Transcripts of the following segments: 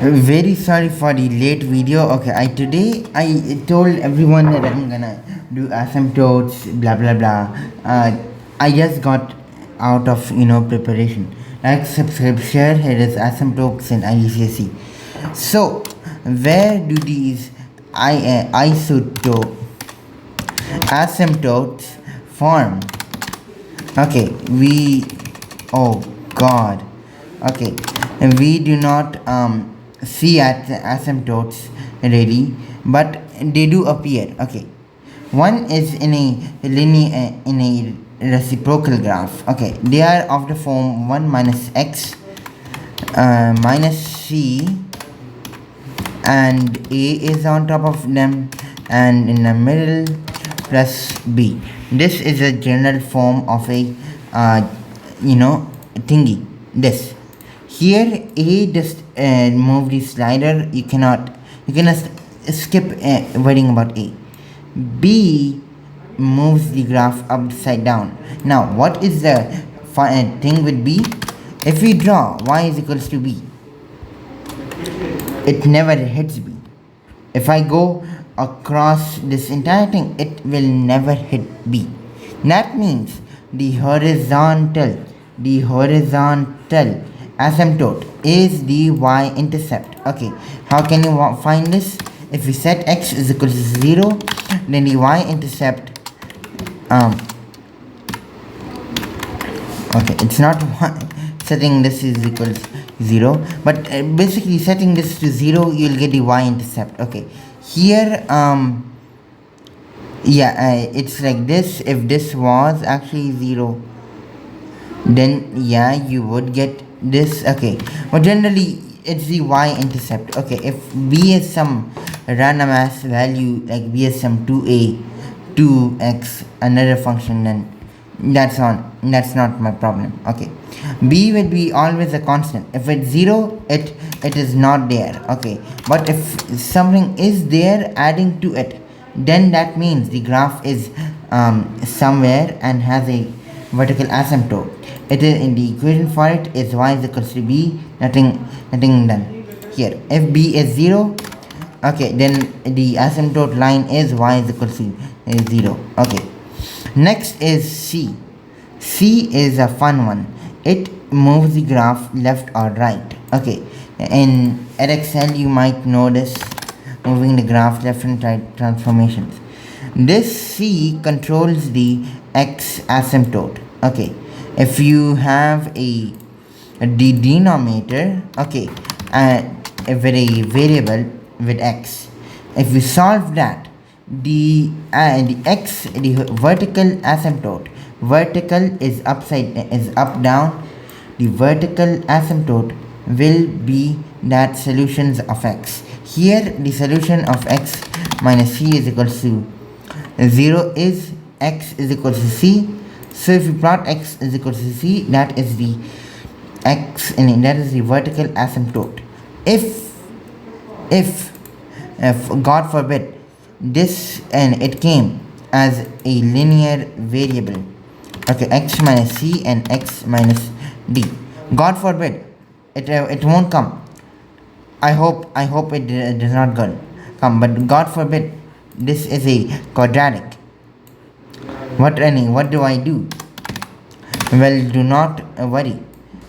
Very sorry for the late video. Okay, today I told everyone that I'm gonna do asymptotes, blah blah blah. I just got out of preparation. Like, subscribe, share. Here is asymptotes and IGCSE. So, where do these asymptotes form? Okay, oh God. Okay, we do not see at asymptotes really, but they do appear. Okay, one is in a linear in a reciprocal graph. Okay, they are of the form 1 minus x minus c, and a is on top of them, and in the middle plus b. This is a general form of a thingy. This here a just move the slider. You cannot skip worrying about a. B moves the graph upside down. Now what is the thing with b? If we draw y is equals to b, it never hits b. If I go across this entire thing, it will never hit b. That means the horizontal asymptote is the y-intercept. Okay, how can you find this? If we set x is equal to 0, then the y-intercept okay, it's not setting this is equals 0, but basically setting this to 0, you'll get the y-intercept. Okay, here it's like this. If this was actually 0, then yeah, you would get this. Okay, but generally it's the y-intercept. Okay, if b is some random ass value, like b is some 2a 2x another function, then that's not my problem. Okay, b will be always a constant. If it's 0, it is not there. Okay, but if something is there adding to it, then that means the graph is somewhere and has a vertical asymptote. It is in the equation for it is y is equals to b. Nothing done here. If b is 0, okay, then the asymptote line is y is equals to 0. Okay, next is c. C is a fun one. It moves the graph left or right. Okay, in Excel you might notice moving the graph left and right transformations. This c controls the x asymptote. Okay, if you have the denominator, okay, with a variable with x, if we solve that, the x, the vertical asymptote, vertical is up down, the vertical asymptote will be that solutions of x. Here the solution of x minus c is equals to 0 is x is equals to c. So if you plot x is equals to c, that is the x, and that is the vertical asymptote. If God forbid this and it came as a linear variable, okay, x minus c and x minus d, God forbid it won't come. I hope it does not come, but God forbid this is a quadratic. What do I do? Well, do not worry,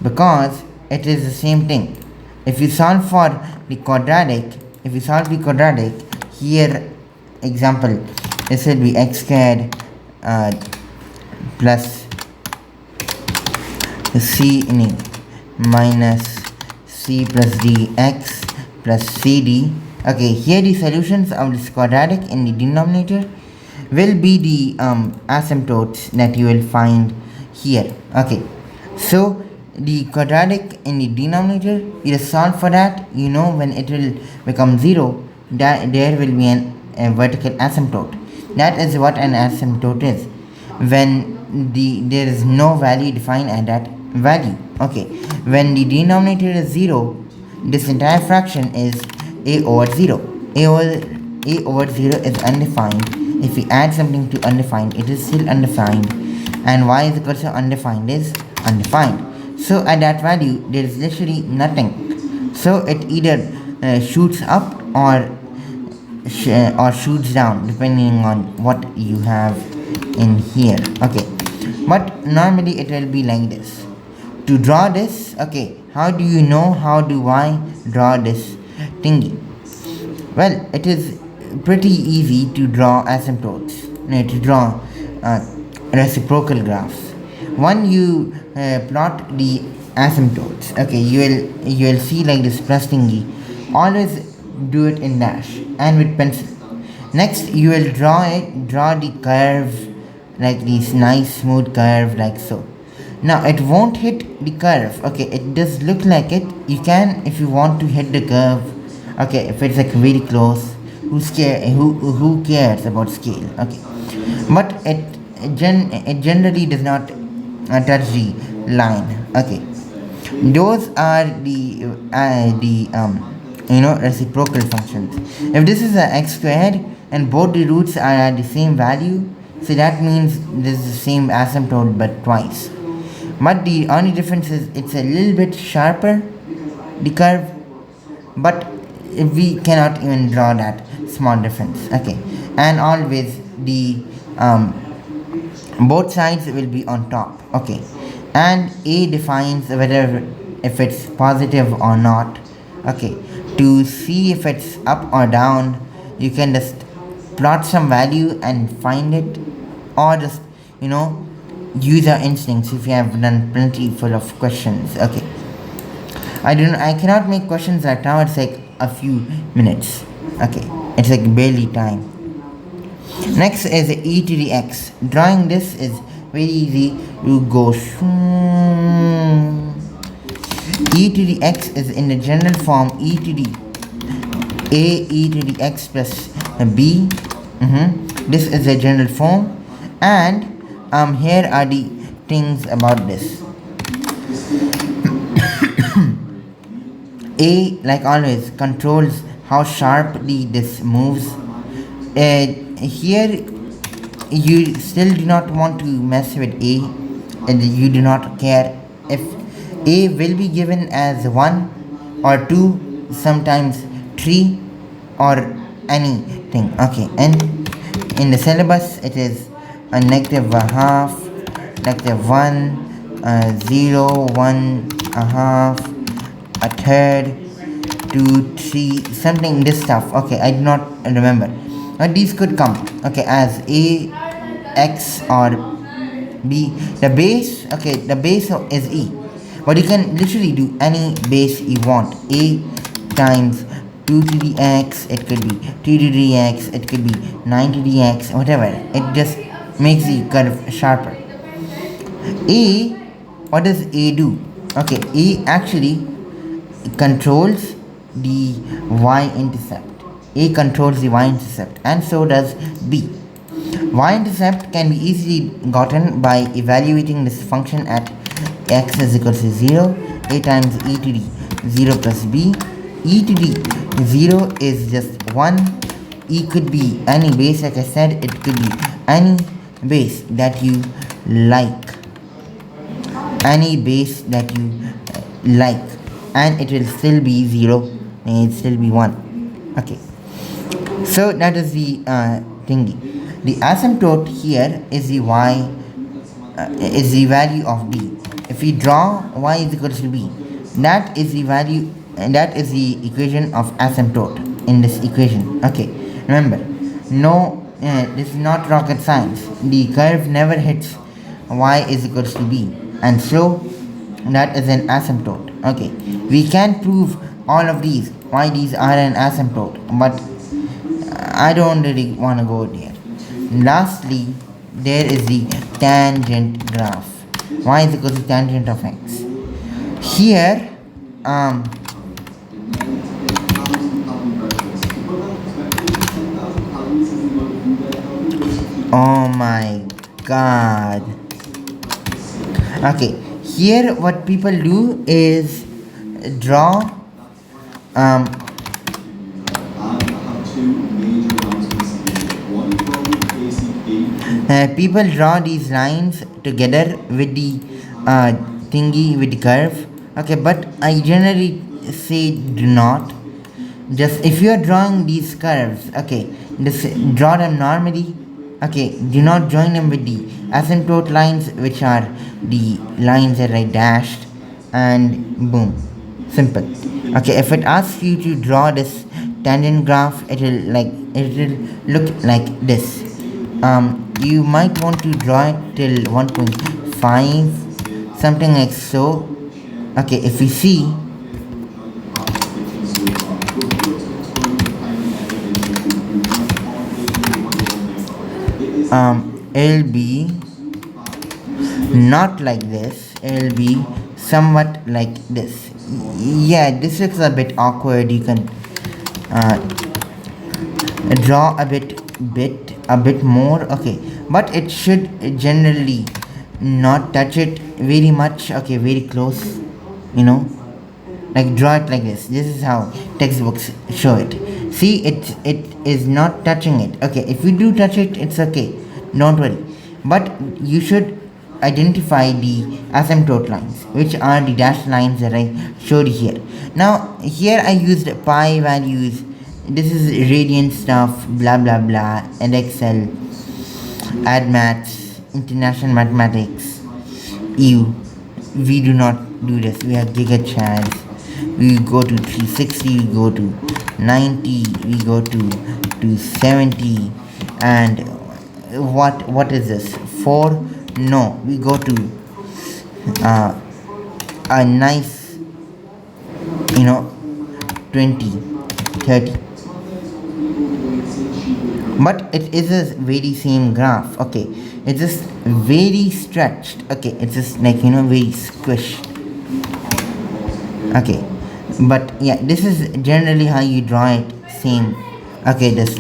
because it is the same thing. If you solve for the quadratic, here example, this will be x squared plus c minus c plus d x plus cd. Okay, here the solutions of this quadratic in the denominator will be the asymptotes that you will find here. Okay, so the quadratic in the denominator, you just solve for that. You know, when it will become 0, that there will be a vertical asymptote. That is what an asymptote is, when there is no value defined at that value. Okay, when the denominator is 0, this entire fraction is a over 0. A over 0 is undefined. If we add something to undefined, it is still undefined, and y is equal to undefined is undefined. So at that value there is literally nothing. So it either shoots up or shoots down depending on what you have in here. Okay, but normally it will be like this. To draw this, okay, how do you know how do I draw this thingy? Well, it is pretty easy to draw asymptotes, to draw uh, reciprocal graphs. When you plot the asymptotes, okay, you will see like this plus thingy. Always do it in dash and with pencil. Next, you will draw the curve like this nice smooth curve like so. Now it won't hit the curve. Okay, it does look like it. You can, if you want to hit the curve. Okay, if it's like very close, who cares about scale? Okay, but it generally does not touch the line. Okay, those are the reciprocal functions. If this is a x squared and both the roots are at the same value, so that means this is the same asymptote but twice. But the only difference is it's a little bit sharper, the curve, but we cannot even draw that small difference. Okay, and always the both sides will be on top. Okay, and a defines whether if it's positive or not. Okay, to see if it's up or down, you can just plot some value and find it, or just use our instincts if you have done plenty full of questions. Okay, I cannot make questions right now. It's like a few minutes. Okay, it's like barely time. Next is e to the x. Drawing this is very easy. You go e to the x is in the general form e to the e to the x plus b. This is the general form, and here are the things about this. A, like always, controls how sharply this moves. Here you still do not want to mess with A, and you do not care if A will be given as 1 or 2, sometimes 3 or anything. Okay, and in the syllabus it is a negative a half, negative 1, 0, 1, a half, a third, 2, 3, something this stuff. Okay, I do not remember, but these could come, okay, as a, x or b. The base, okay, the base is e, but you can literally do any base you want. A times 2 to the x, it could be 2 to the x, it could be 9 to the x, whatever. It just makes the curve sharper. A, what does A do? Okay, A actually controls the y-intercept. A controls the y-intercept, and so does B. Y-intercept can be easily gotten by evaluating this function at x is equal to 0, A times e to the 0 plus b. E to the 0 is just 1. E could be any base, like I said, it could be any base that you like. Any base that you like, and it will still be 0, and it still be 1. Okay, so that is the thingy. The asymptote here is the y, is the value of b. If we draw y is equal to b, that is the value, and that is the equation of asymptote in this equation. Okay, remember, no, this is not rocket science. The curve never hits y is equal to b, and so that is an asymptote. Okay, we can prove all of these, why these are an asymptote, but I don't really want to go there. Lastly, there is the tangent graph. Y is equal to tangent of x. Here, oh my god. Okay, here what people do is draw people draw these lines together with the thingy, with the curve. Okay, but I generally say do not, just if you are drawing these curves, okay, just draw them normally. Okay, do not join them with the asymptote lines, which are the lines that I dashed, and boom, simple. Okay, if it asks you to draw this tangent graph, it will look like this. You might want to draw it till 1.5, something like so. Okay, if we see, it'll be not like this, it'll be somewhat like this. Yeah, this looks a bit awkward. You can uh, draw a bit more. Okay, but it should generally not touch it very much. Okay, very close, you know, like draw it like this is how textbooks show it. See, it is not touching it. Okay, if you do touch it, it's okay, don't worry, but you should identify the asymptote lines, which are the dashed lines that I showed here. Now here I used pi values. This is radiant stuff, blah blah blah, and Excel, add maths, international mathematics. You, we do not do this. We have gigachaz. We go to 360, we go to 90, we go to 270, and what is this? 4? No, we go to a nice, 20, 30. But it is a very same graph. Okay, it's just very stretched. Okay, it's just like very squished. Okay, but yeah, this is generally how you draw it. Same. Okay, this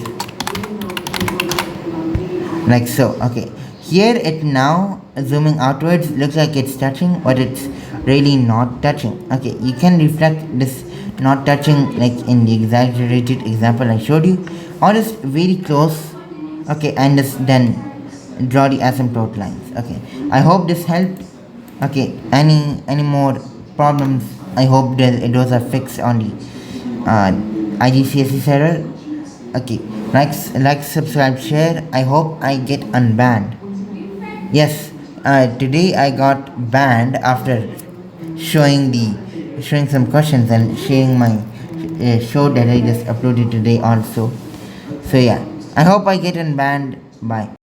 like so. Okay, here it now zooming outwards looks like it's touching, but it's really not touching. Okay, you can reflect this not touching like in the exaggerated example I showed you, or just very close. Okay, and just then draw the asymptote lines. Okay, I hope this helped. Okay, any more problems? I hope that those are fixed on the IGCSE server. Okay, like, subscribe, share. I hope I get unbanned. Yes, today I got banned after showing some questions and sharing my show that I just uploaded today also. So yeah, I hope I get unbanned. Bye.